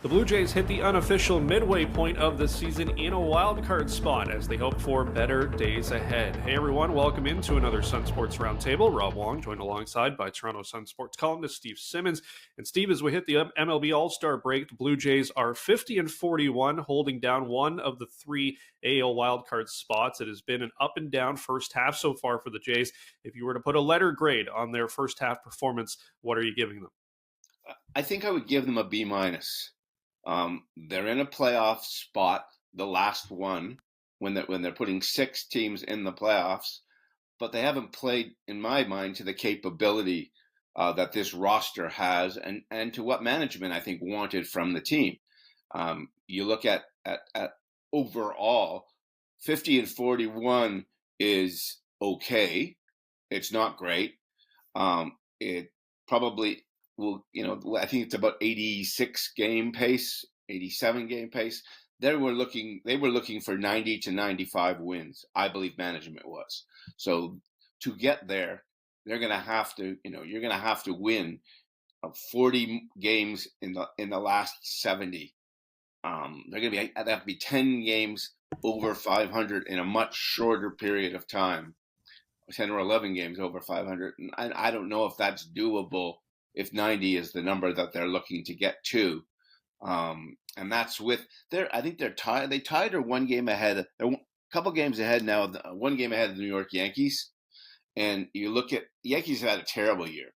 The Blue Jays hit the unofficial midway point of the season in a wildcard spot as they hope for better days ahead. Hey everyone, welcome into another Sun Sports Roundtable. Rob Wong joined alongside by Toronto Sun Sports columnist Steve Simmons. And Steve, as we hit the MLB All-Star break, the Blue Jays are 50-41, holding down one of the three AL wildcard spots. It has been an up and down first half so far for the Jays. If you were to put a letter grade on their first half performance, what are you giving them? I think I would give them a B-. They're in a playoff spot, the last one, when they're putting six teams in the playoffs, but they haven't played, in my mind, to the capability that this roster has and to what management, I think, wanted from the team. You look at overall, 50-41 is okay. It's not great. It probably will, I think it's about 86 game pace, 87 game pace. They were looking for 90 to 95 wins. I believe management was. So to get there, they're going to have to, you're going to have to win 40 games in the last 70. They have to be 10 games over 500 in a much shorter period of time, 10 or 11 games over 500. And I don't know if that's doable if 90 is the number that they're looking to get to. And that's I think they're tied. They tied or one game ahead. They're a couple games ahead now, one game ahead of the New York Yankees. And you look at the Yankees have had a terrible year.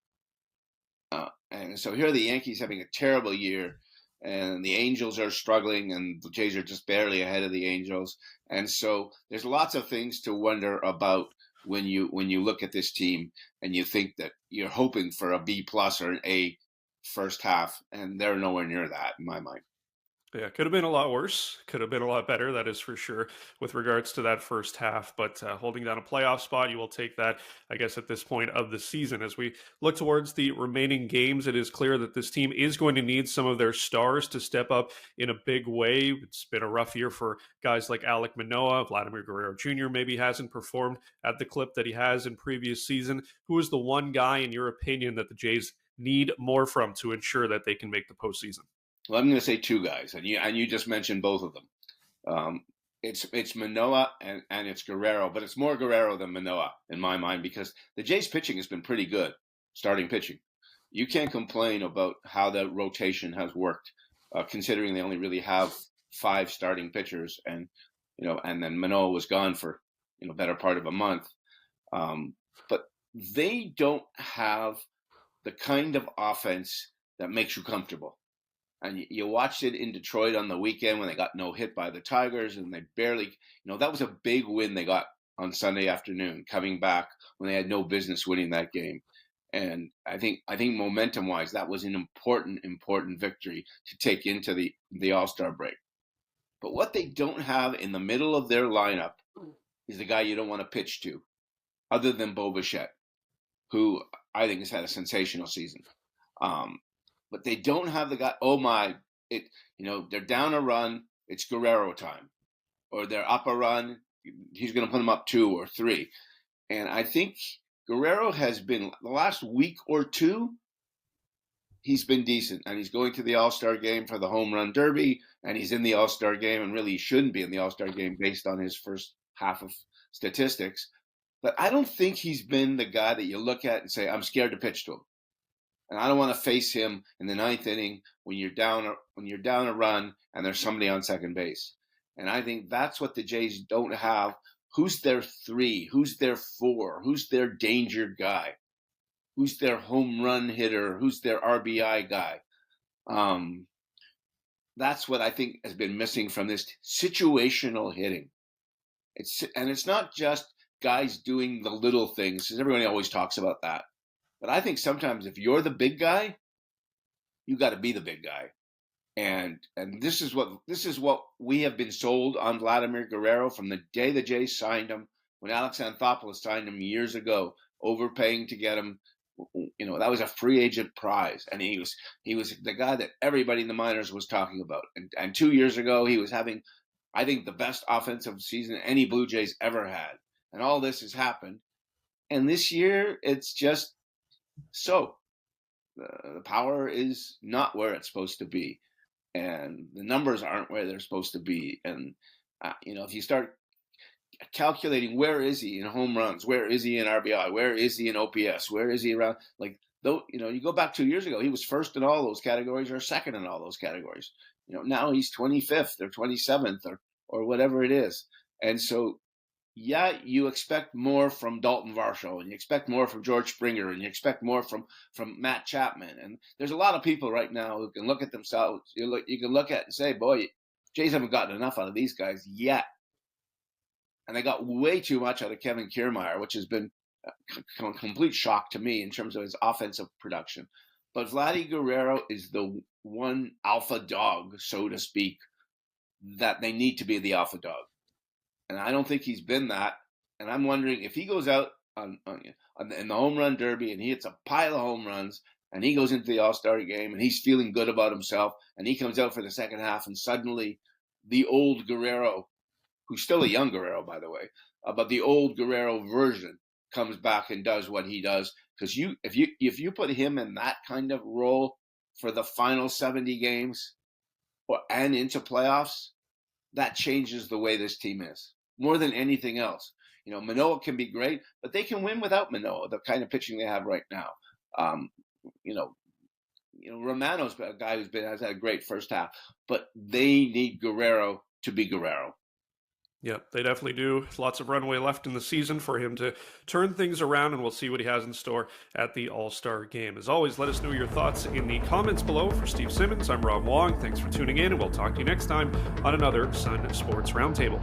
And so here are the Yankees having a terrible year, and the Angels are struggling, and the Jays are just barely ahead of the Angels. And so there's lots of things to wonder about when you look at this team and you think that you're hoping for a B+ or an A first half, and they're nowhere near that in my mind. Yeah, could have been a lot worse. Could have been a lot better, that is for sure, with regards to that first half. But holding down a playoff spot, you will take that, I guess, at this point of the season. As we look towards the remaining games, it is clear that this team is going to need some of their stars to step up in a big way. It's been a rough year for guys like Alek Manoah. Vladimir Guerrero Jr. maybe hasn't performed at the clip that he has in previous season. Who is the one guy, in your opinion, that the Jays need more from to ensure that they can make the postseason? Well, I'm going to say two guys, and you just mentioned both of them. It's Manoah and it's Guerrero, but it's more Guerrero than Manoah in my mind because the Jays pitching has been pretty good, starting pitching. You can't complain about how the rotation has worked, considering they only really have 5 starting pitchers, and then Manoah was gone for better part of a month. But they don't have the kind of offense that makes you comfortable. And you watched it in Detroit on the weekend when they got no hit by the Tigers, and they barely, that was a big win they got on Sunday afternoon, coming back when they had no business winning that game. And I think momentum-wise, that was an important victory to take into the All-Star break. But what they don't have in the middle of their lineup is the guy you don't want to pitch to, other than Bo Bichette, who I think has had a sensational season. But they don't have the guy. They're down a run. It's Guerrero time, or they're up a run. He's going to put them up 2 or 3, and I think Guerrero has been the last week or two. He's been decent, and he's going to the All-Star game for the home run derby, and he's in the All-Star game, and really he shouldn't be in the All-Star game based on his first half of statistics. But I don't think he's been the guy that you look at and say, I'm scared to pitch to him. And I don't want to face him in the 9th inning when you're down a run and there's somebody on second base. And I think that's what the Jays don't have. Who's their 3? Who's their 4? Who's their danger guy? Who's their home run hitter? Who's their RBI guy? That's what I think has been missing from this situational hitting. It's not just guys doing the little things, because everybody always talks about that. But I think sometimes if you're the big guy, you got to be the big guy. And this is what we have been sold on Vladimir Guerrero from the day the Jays signed him, when Alex Anthopoulos signed him years ago, overpaying to get him. That was a free agent prize, and he was the guy that everybody in the minors was talking about. And 2 years ago, he was having, I think, the best offensive season any Blue Jays ever had. And all this has happened. And this year, it's just so. The power is not where it's supposed to be. and the numbers aren't where they're supposed to be. And if you start calculating where is he in home runs, where is he in RBI, where is he in OPS, where is he around, like, though, you go back 2 years ago, he was first in all those categories or second in all those categories. Now he's 25th or 27th or whatever it is. And so, yeah, you expect more from Dalton Varsho, and you expect more from George Springer, and you expect more from Matt Chapman. And there's a lot of people right now who can look at themselves. You can look at it and say, boy, Jays haven't gotten enough out of these guys yet. And they got way too much out of Kevin Kiermaier, which has been a complete shock to me in terms of his offensive production. But Vladdy Guerrero is the one alpha dog, so to speak, that they need to be the alpha dog. And I don't think he's been that. And I'm wondering if he goes out in the home run derby and he hits a pile of home runs and he goes into the All-Star game and he's feeling good about himself and he comes out for the second half and suddenly the old Guerrero, who's still a young Guerrero, by the way, but the old Guerrero version comes back and does what he does. Because if you put him in that kind of role for the final 70 games and into playoffs, that changes the way this team is more than anything else. Manoah can be great, but they can win without Manoah, the kind of pitching they have right now. Romano's a guy has had a great first half, but they need Guerrero to be Guerrero. Yeah, they definitely do. Lots of runway left in the season for him to turn things around, and we'll see what he has in store at the All-Star game. As always, let us know your thoughts in the comments below. For Steve Simmons, I'm Rob Wong. Thanks for tuning in, and we'll talk to you next time on another Sun Sports Roundtable.